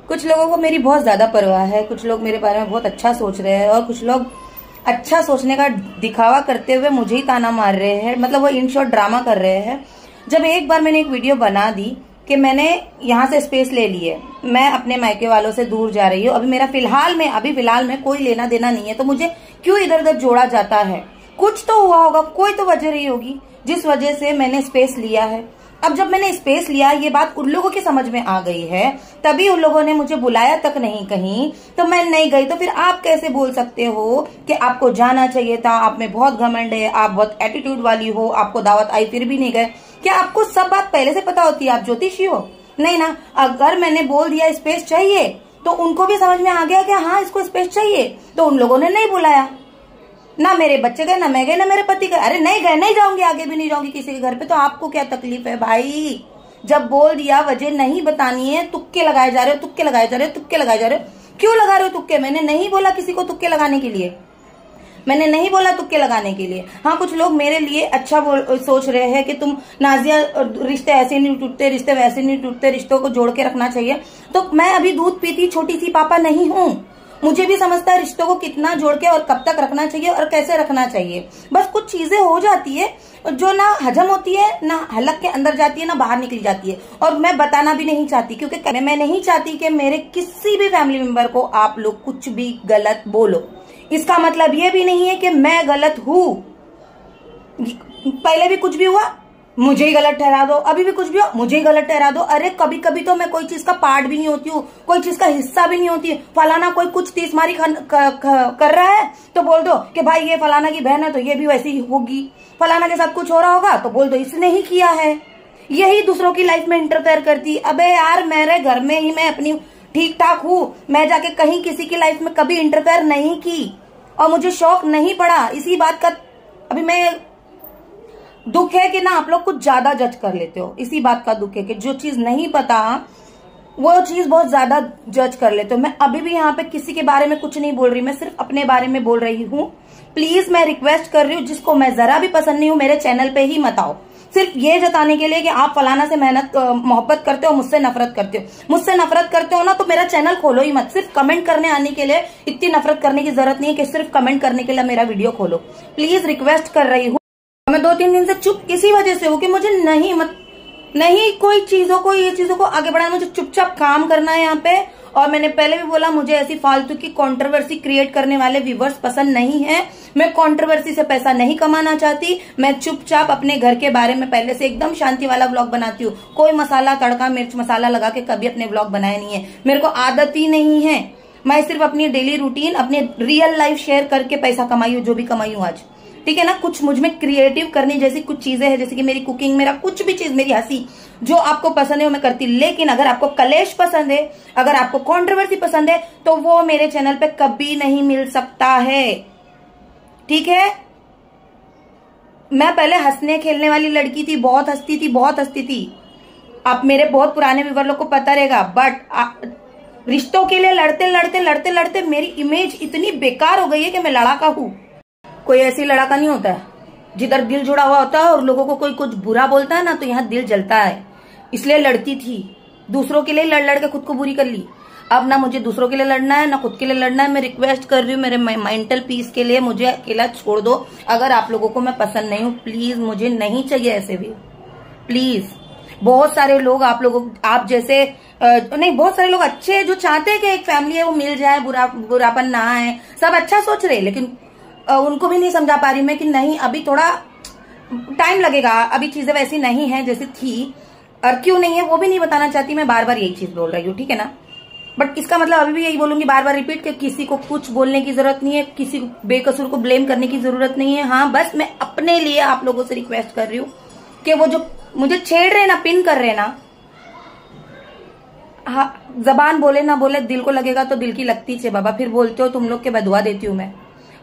कुछ लोगों को मेरी बहुत ज्यादा परवाह है, कुछ लोग मेरे बारे में बहुत अच्छा सोच रहे हैं और कुछ लोग अच्छा सोचने का दिखावा करते हुए मुझे ही ताना मार रहे हैं, मतलब वो इन शॉर्ट ड्रामा कर रहे हैं। जब एक बार मैंने एक वीडियो बना दी कि मैंने यहाँ से स्पेस ले ली है, मैं अपने मायके वालों से दूर जा रही हूँ, अभी मेरा फिलहाल में कोई लेना देना नहीं है, तो मुझे क्यों इधर उधर जोड़ा जाता है? कुछ तो हुआ होगा, कोई तो वजह रही होगी जिस वजह से मैंने स्पेस लिया है। अब जब मैंने स्पेस लिया, ये बात उन लोगों की समझ में आ गई है, तभी उन लोगों ने मुझे बुलाया तक नहीं कहीं, तो मैं नहीं गई। तो फिर आप कैसे बोल सकते हो कि आपको जाना चाहिए था, आप में बहुत घमंड है, आप बहुत एटीट्यूड वाली हो, आपको दावत आई फिर भी नहीं गए? क्या आपको सब बात पहले से पता होती है? आप ज्योतिषी हो? नहीं ना। अगर मैंने बोल दिया स्पेस चाहिए तो उनको भी समझ में आ गया कि हाँ इसको स्पेस चाहिए, तो उन लोगों ने नहीं बुलाया। ना मेरे बच्चे गए, ना मैं गई, ना मेरे पति गए। अरे नहीं गए, नहीं जाऊंगी, आगे भी नहीं जाऊंगी किसी के घर पे, तो आपको क्या तकलीफ है भाई? जब बोल दिया, वजह नहीं बतानी है, तुक्के लगाए जा रहे हो, तुक्के लगाए जा रहे हो, तुक्के लगाए जा रहे हो। क्यों लगा रहे हो तुक्के? मैंने नहीं बोला किसी को तुक्के लगाने के लिए, मैंने नहीं बोला तुक्के लगाने के लिए। हाँ, कुछ लोग मेरे लिए अच्छा सोच रहे हैं कि तुम नाजिया, रिश्ते ऐसे नहीं टूटते, रिश्ते वैसे नहीं टूटते, रिश्तों को जोड़ के रखना चाहिए। तो मैं अभी दूध पीती छोटी सी पापा नहीं हूँ, मुझे भी समझता है रिश्तों को कितना जोड़ के और कब तक रखना चाहिए और कैसे रखना चाहिए। बस कुछ चीजें हो जाती है जो ना हजम होती है, ना हलक के अंदर जाती है, ना बाहर निकली जाती है, और मैं बताना भी नहीं चाहती, क्योंकि मैं नहीं चाहती कि मेरे किसी भी फैमिली मेंबर को आप लोग कुछ भी गलत बोलो। इसका मतलब ये भी नहीं है कि मैं गलत हूं। पहले भी कुछ भी हुआ मुझे ही गलत ठहरा दो, अभी भी कुछ भी हो मुझे ही गलत ठहरा दो। अरे कभी कभी तो मैं कोई चीज का पार्ट भी नहीं होती हूँ, कोई चीज का हिस्सा भी नहीं होती है। फलाना कोई कुछ तीसमारी कर रहा है तो बोल दो कि भाई ये फलाना की बहन है तो ये भी वैसी ही होगी। फलाना के साथ कुछ हो रहा होगा तो बोल दो इसने ही किया है। यही दूसरों की लाइफ में इंटरफेयर करती। अबे यार, मेरे घर में ही मैं अपनी ठीक ठाक हूँ, मैं जाके कहीं किसी की लाइफ में कभी इंटरफेयर नहीं की और मुझे शौक नहीं पड़ा। इसी बात का अभी मैं दुख है कि ना आप लोग कुछ ज्यादा जज कर लेते हो। इसी बात का दुख है कि जो चीज नहीं पता वो चीज बहुत ज्यादा जज कर लेते हो। मैं अभी भी यहाँ पे किसी के बारे में कुछ नहीं बोल रही, मैं सिर्फ अपने बारे में बोल रही हूँ। प्लीज मैं रिक्वेस्ट कर रही हूँ, जिसको मैं जरा भी पसंद नहीं हूँ मेरे चैनल पे ही मत आओ, सिर्फ ये जताने के लिए कि आप फलाना से मोहब्बत करते हो, मुझसे नफरत करते हो। मुझसे नफरत करते हो ना तो मेरा चैनल खोलो ही मत। सिर्फ कमेंट करने आने के लिए इतनी नफरत करने की जरूरत नहीं है कि सिर्फ कमेंट करने के लिए मेरा वीडियो खोलो। प्लीज रिक्वेस्ट कर रही हूँ। मैं 2-3 दिन से चुप इसी वजह से हूँ कि मुझे नहीं कोई चीजों को आगे बढ़ाना, मुझे चुपचाप काम करना है यहाँ पे। और मैंने पहले भी बोला, मुझे ऐसी फालतू की कंट्रोवर्सी क्रिएट करने वाले व्यूवर्स पसंद नहीं है। मैं कंट्रोवर्सी से पैसा नहीं कमाना चाहती। मैं चुपचाप अपने घर के बारे में पहले से एकदम शांति वाला व्लॉग बनाती हूँ। कोई मसाला, तड़का, मिर्च मसाला लगा के कभी अपने व्लॉग बनाए नहीं है, मेरे को आदत ही नहीं है। मैं सिर्फ अपनी डेली रूटीन, अपनी रियल लाइफ शेयर करके पैसा कमाई हूँ, जो भी कमाई हूँ आज, ठीक है ना। कुछ मुझ में क्रिएटिव करने जैसी कुछ चीजें हैं, जैसे कि मेरी कुकिंग, मेरा कुछ भी चीज, मेरी हंसी, जो आपको पसंद है वो मैं करती। लेकिन अगर आपको कलेश पसंद है, अगर आपको कंट्रोवर्सी पसंद है, तो वो मेरे चैनल पे कभी नहीं मिल सकता है, ठीक है। मैं पहले हंसने खेलने वाली लड़की थी, बहुत हंसती थी। आप मेरे बहुत पुराने व्यूअर लोग को पता रहेगा। बट रिश्तों के लिए लड़ते मेरी इमेज इतनी बेकार हो गई है कि मैं लड़ाका हूं। कोई ऐसी लड़ाका नहीं होता है जिधर दिल जुड़ा हुआ होता है और लोगों को कोई कुछ बुरा बोलता है ना तो यहाँ दिल जलता है। इसलिए लड़ती थी, दूसरों के लिए लड़ के खुद को बुरी कर ली। अब ना मुझे दूसरों के लिए लड़ना है, ना खुद के लिए लड़ना है। मैं रिक्वेस्ट कर रही हूँ मेरे मेंटल पीस के लिए, मुझे अकेला छोड़ दो। अगर आप लोगों को मैं पसंद नहीं हूँ, प्लीज, मुझे नहीं चाहिए ऐसे भी, प्लीज। बहुत सारे लोग आप जैसे नहीं, बहुत सारे लोग अच्छे हैं जो चाहते हैं कि एक फैमिली है वो मिल जाए, बुरापन ना आए, सब अच्छा सोच रहे, लेकिन उनको भी नहीं समझा पा रही मैं कि नहीं, अभी थोड़ा टाइम लगेगा, अभी चीजें वैसी नहीं है जैसी थी। और क्यों नहीं है वो भी नहीं बताना चाहती, मैं बार बार यही चीज बोल रही हूँ, ठीक है ना। बट इसका मतलब अभी भी यही बोलूंगी बार बार रिपीट कि किसी को कुछ बोलने की जरूरत नहीं है, किसी को बेकसूर को ब्लेम करने की जरूरत नहीं है। हाँ, बस मैं अपने लिए आप लोगों से रिक्वेस्ट कर रही हूँ कि वो जो मुझे छेड़ रहे ना, पिन कर रहे ना, हाँ, जबान बोले ना बोले, दिल को लगेगा तो दिल की लगती है बाबा। फिर बोलते हो तुम लोग के बदुआ देती हूँ मैं,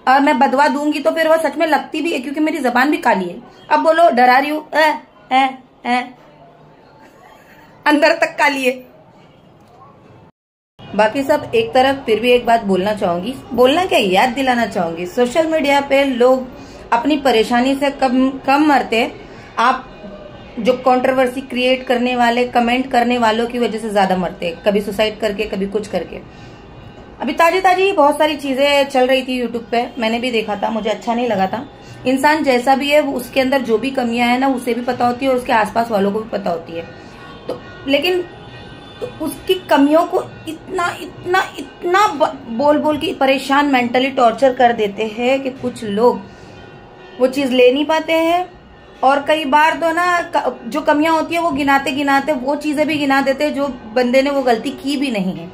और मैं बदवा दूंगी तो फिर वो सच में लगती भी है, क्योंकि मेरी जबान भी काली है। अब बोलो डरा रही हूँ, अंदर तक काली है। बाकी सब एक तरफ, फिर भी एक बात बोलना चाहूंगी, बोलना क्या, याद दिलाना चाहूंगी। सोशल मीडिया पे लोग अपनी परेशानी से कम मरते। आप जो कंट्रोवर्सी क्रिएट करने वाले, कमेंट करने वालों की वजह से ज्यादा मरते हैं, कभी सुसाइड करके, कभी कुछ करके। अभी ताजी ताजी बहुत सारी चीजें चल रही थी यूट्यूब पे, मैंने भी देखा था, मुझे अच्छा नहीं लगा था। इंसान जैसा भी है उसके अंदर जो भी कमियां है ना उसे भी पता होती है और उसके आसपास वालों को भी पता होती है। तो लेकिन तो उसकी कमियों को इतना इतना इतना बोल बोल के परेशान, मेंटली टॉर्चर कर देते हैं कि कुछ लोग वो चीज ले नहीं पाते हैं। और कई बार तो ना जो कमियां होती है वो गिनाते गिनाते वो चीजें भी गिना देते हैं जो बंदे ने वो गलती की भी नहीं है।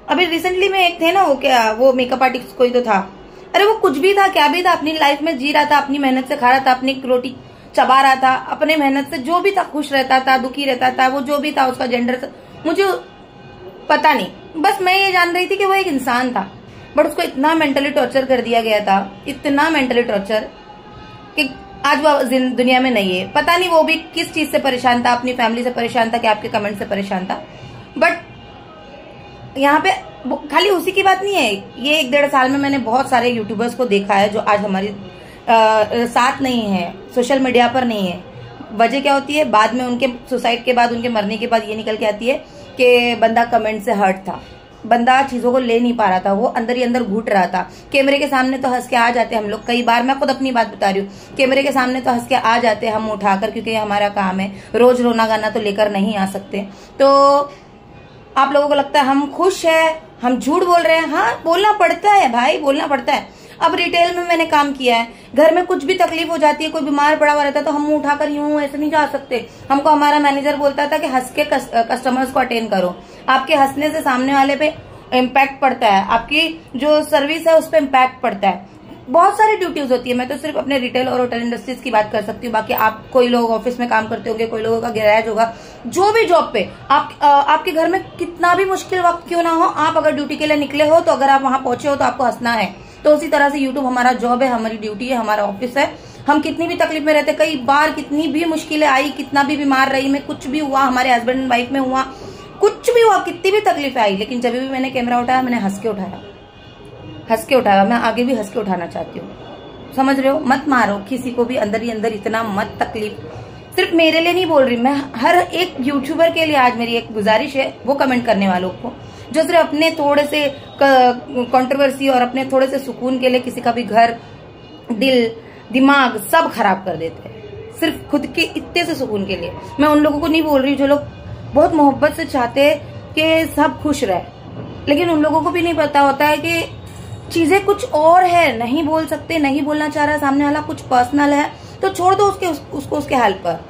अभी रिसेंटली में एक थे ना, वो क्या, वो मेकअप आर्टिस्ट कोई तो था, अरे वो कुछ भी था, क्या भी था, अपनी लाइफ में जी रहा था, अपनी मेहनत से खा रहा था, अपनी रोटी चबा रहा था, अपने मेहनत से जो भी था, खुश रहता था, दुखी रहता था, वो जो भी था, उसका जेंडर मुझे पता नहीं, बस मैं ये जान रही थी कि वो एक इंसान था। बट उसको इतना मेंटली टॉर्चर कर दिया गया था, इतना मेंटली टॉर्चर कि आज वो दुनिया में नहीं है। पता नहीं वो भी किस चीज से परेशान था, अपनी फैमिली से परेशान था कि आपके कमेंट से परेशान था। बट यहाँ पे खाली उसी की बात नहीं है, ये 1-1.5 साल में मैंने बहुत सारे यूट्यूबर्स को देखा है जो आज हमारी साथ नहीं है, सोशल मीडिया पर नहीं है। वजह क्या होती है, बाद में उनके सुसाइड के बाद, उनके मरने के बाद ये निकल के आती है कि बंदा कमेंट से हर्ट था, बंदा चीजों को ले नहीं पा रहा था, वो अंदर ही अंदर घुट रहा था। कैमरे के सामने तो हंस के आ जाते हम लोग, कई बार, मैं खुद अपनी बात बता रही हूँ, कैमरे के सामने तो हंस के आ जाते हम उठाकर, क्योंकि हमारा काम है, रोज रोना गाना तो लेकर नहीं आ सकते। तो आप लोगों को लगता है हम खुश है, हम झूठ बोल रहे हैं, हाँ बोलना पड़ता है भाई, बोलना पड़ता है। अब रिटेल में मैंने काम किया है, घर में कुछ भी तकलीफ हो जाती है, कोई बीमार पड़ा हुआ रहता है तो हम मुंह उठाकर यूं ऐसे नहीं जा सकते। हमको हमारा मैनेजर बोलता था कि हंस के कस्टमर्स को अटेंड करो, आपके हंसने से सामने वाले पे इम्पैक्ट पड़ता है, आपकी जो सर्विस है उस पर इम्पैक्ट पड़ता है। बहुत सारी ड्यूटीज होती है, मैं तो सिर्फ अपने रिटेल और होटल इंडस्ट्रीज की बात कर सकती हूँ। बाकी आप, कोई लोग ऑफिस में काम करते होंगे, कोई लोगों का गैराज होगा, जो भी जॉब पे आपके घर में कितना भी मुश्किल वक्त क्यों ना हो, आप अगर ड्यूटी के लिए निकले हो तो अगर आप वहां पहुंचे हो तो आपको हंसना है। तो उसी तरह से यूट्यूब हमारा जॉब है, हमारी ड्यूटी है, हमारा ऑफिस है। हम कितनी भी तकलीफ में रहते, कई बार कितनी भी मुश्किलें आई, कितना भी बीमार रही मैं, कुछ भी हुआ, हमारे हस्बैंड एंड वाइफ में हुआ, कुछ भी हुआ, कितनी भी तकलीफें आई, लेकिन जब भी मैंने कैमरा उठाया, मैंने हंस के उठाया, हंस के उठाया। मैं आगे भी हंस के उठाना चाहती हूँ, समझ रहे हो? मत मारो किसी को भी अंदर ही अंदर, इतना मत तकलीफ। सिर्फ मेरे लिए नहीं बोल रही मैं, हर एक यूट्यूबर के लिए आज मेरी एक गुजारिश है, वो कमेंट करने वालों को जो सिर्फ अपने थोड़े से कंट्रोवर्सी और अपने थोड़े से सुकून के लिए किसी का भी घर, दिल, दिमाग सब खराब कर देते हैं, सिर्फ खुद के इतने से सुकून के लिए। मैं उन लोगों को नहीं बोल रही जो लोग बहुत मोहब्बत से चाहते हैं कि सब खुश रहे, लेकिन उन लोगों को भी नहीं पता होता है कि चीजें कुछ और है, नहीं बोल सकते, नहीं बोलना चाह रहा सामने वाला, कुछ पर्सनल है तो छोड़ दो उसको उसके हाल पर।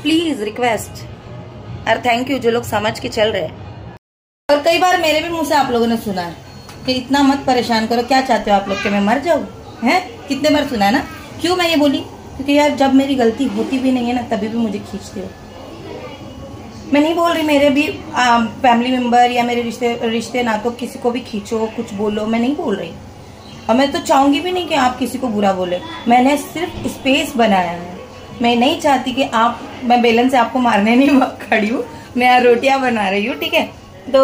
प्लीज रिक्वेस्ट और थैंक यू जो लोग समझ के चल रहे हैं। और कई बार मेरे भी मुंह से आप लोगों ने सुना है कि इतना मत परेशान करो, क्या चाहते हो आप लोग कि मैं मर जाऊं? हैं, कितने बार सुना है ना। क्यों मैं ये बोली? क्योंकि यार जब मेरी गलती होती भी नहीं है ना, तभी भी मुझे खींचते हो। मैं नहीं बोल रही मेरे भी फैमिली मेंबर या मेरे रिश्ते ना तो किसी को भी खींचो, कुछ बोलो, मैं नहीं बोल रही। और मैं तो चाहूंगी भी नहीं कि आप किसी को बुरा बोले। मैंने सिर्फ स्पेस बनाया है, मैं नहीं चाहती कि आप, मैं बेलन से आपको मारने नहीं खड़ी हूँ, मैं यहाँ रोटियां बना रही हूँ, ठीक है? तो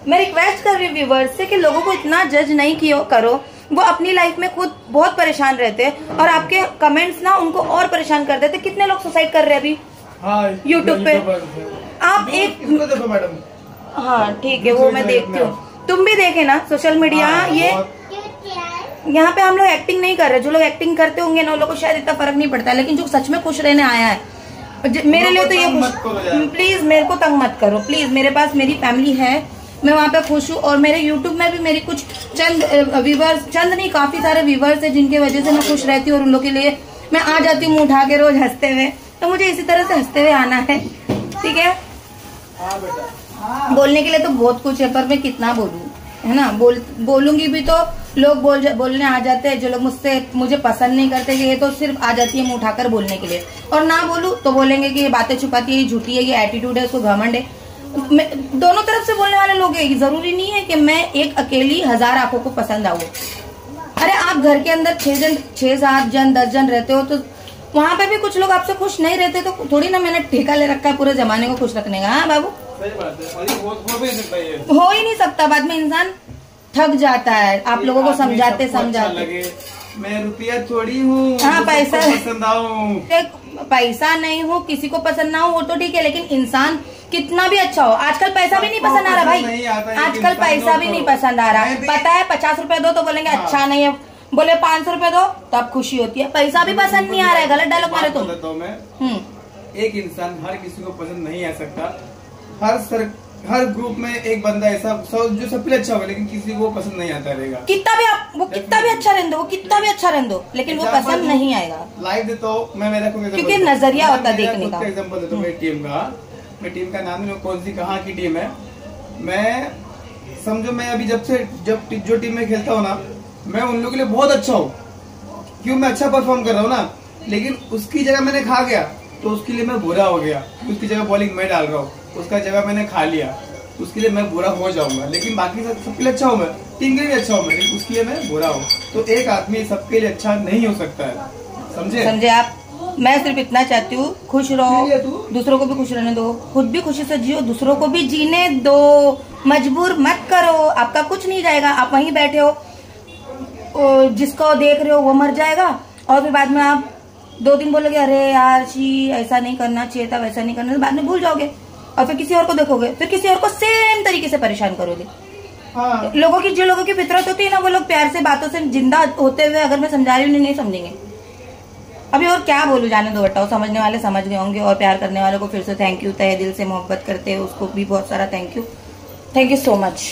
मैं रिक्वेस्ट कर रही हूँ व्यूवर्स से कि लोगों को इतना जज नहीं करो, वो अपनी लाइफ में खुद बहुत परेशान रहते हैं और आपके कमेंट्स ना उनको और परेशान कर देते। कितने लोग सुसाइड कर रहे हैं अभी यूट्यूब पे? आप एक देखो मैडम, हाँ ठीक है, वो मैं देखती हूँ, तुम भी देखे ना सोशल मीडिया। ये यहाँ पे हम लोग एक्टिंग नहीं कर रहे, जो लोग एक्टिंग करते होंगे ना उन लोगों को शायद इतना फर्क नहीं पड़ता, लेकिन जो सच में खुश रहने आया है, मेरे लिए तो ये प्लीज मेरे को तंग मत करो प्लीज। मेरे पास मेरी फैमिली है, मैं वहाँ पे खुश हूँ और मेरे यूट्यूब में भी मेरी कुछ चंद व्यूवर्स, चंद नहीं काफी सारे व्यूवर्स है जिनके वजह से मैं खुश रहती हूँ और उन लोगों के लिए मैं आ जाती हूँ मुँह उठा के रोज हंसते हुए। तो मुझे इसी तरह से हंसते हुए आना है, ठीक है? बोलने के लिए तो बहुत कुछ है, पर मैं कितना बोलूँ, है ना? बोलूंगी भी तो लोग बोलने आ जाते हैं, जो लोग मुझे पसंद नहीं करते, ये तो सिर्फ आ जाती है मुंह उठाकर बोलने के लिए। और ना बोलूं तो बोलेंगे कि ये बातें छुपाती है, ये झूठी है, ये एटीट्यूड है, उसको घमंड है। दोनों तरफ से बोलने वाले लोग हैं, जरूरी नहीं है कि मैं एक अकेली 1000 आंखों को पसंद आऊँ। अरे आप घर के अंदर 6 7 जन 10 जन रहते हो तो वहां पे भी कुछ लोग आपसे खुश नहीं रहते, तो थोड़ी ना मैंने ठेका ले रखा है पूरे जमाने को खुश रखने का। हाँ बाबू, हो ही नहीं सकता, बाद में इंसान थक जाता है आप लोगों को समझाते। मैं रुपया थोड़ी हूँ, हाँ पैसा पसंद आऊं। पैसा नहीं हो, किसी को पसंद ना हो वो तो ठीक है, लेकिन इंसान कितना भी अच्छा हो, आजकल पैसा भी नहीं पसंद आ रहा भाई, आजकल पैसा भी नहीं पसंद आ रहा। पता है 50 रुपए दो तो बोलेंगे अच्छा नहीं है, बोले 500 रुपए दो तब खुशी होती है। पैसा भी पसंद नहीं आ रहा है। गलत डायलॉग मारे तुम। एक इंसान हर किसी को पसंद नहीं आ सकता। हर ग्रुप में एक बंदा ऐसा जो सबके लिए अच्छा होगा, लेकिन किसी को पसंद नहीं आता रहेगा। कितना भी आप वो कितना भी अच्छा रहने दो, वो कितना भी अच्छा रहने दो, लेकिन वो पसंद नहीं आएगा। लाइव देता हूँ मैं, मेरा क्योंकि नजरिया होता है देखने का। एग्जाम्पल देता हूँ मेरी टीम का नाम नहीं, कौन सी कहाँ की टीम है। मैं समझो मैं अभी जब जो टीम में खेलता हूँ ना, मैं उन लोगों के लिए बहुत अच्छा हूँ, क्यों मैं अच्छा परफॉर्म कर रहा हूँ ना। लेकिन उसकी जगह मैंने खा गया तो उसके लिए मैं बुरा हो गया। उसकी जगह बॉलिंग मैं डाल रहा हूँ, उसका जगह मैंने खा लिया, उसके लिए मैं बुरा हो जाऊंगा। लेकिन बाकी सबके लिए अच्छा हूँ मैं, टीम के लिए अच्छा हूँ मैं, लेकिन उसके लिए मैं बुरा हूँ। तो एक आदमी सबके लिए अच्छा नहीं हो सकता है, समझे आप। मैं सिर्फ इतना चाहती हूँ, खुश रहो, दूसरों को भी खुश रहने दो, खुद भी खुशी से जियो, दूसरों को भी जीने दो, मजबूर मत करो। आपका कुछ नहीं जाएगा, आप वहीं बैठे हो, जिसको देख रहे हो वो मर जाएगा, और फिर बाद में आप 2 दिन बोलोगे अरे यार जी ऐसा नहीं करना चाहिए था, वैसा नहीं करना, बाद में भूल जाओगे और फिर किसी और को देखोगे, फिर किसी और को सेम तरीके से परेशान करोगे। हाँ। जो लोगों की फितरत होती है ना, वो लोग प्यार से बातों से जिंदा होते हुए अगर मैं समझा रही हूँ नहीं समझेंगे। अभी और क्या बोलूं, जाने दो बताओ। समझने वाले समझ गए होंगे, और प्यार करने वालों को फिर से थैंक यू, तहे दिल से मोहब्बत करते हैं उसको भी बहुत सारा थैंक यू सो मच।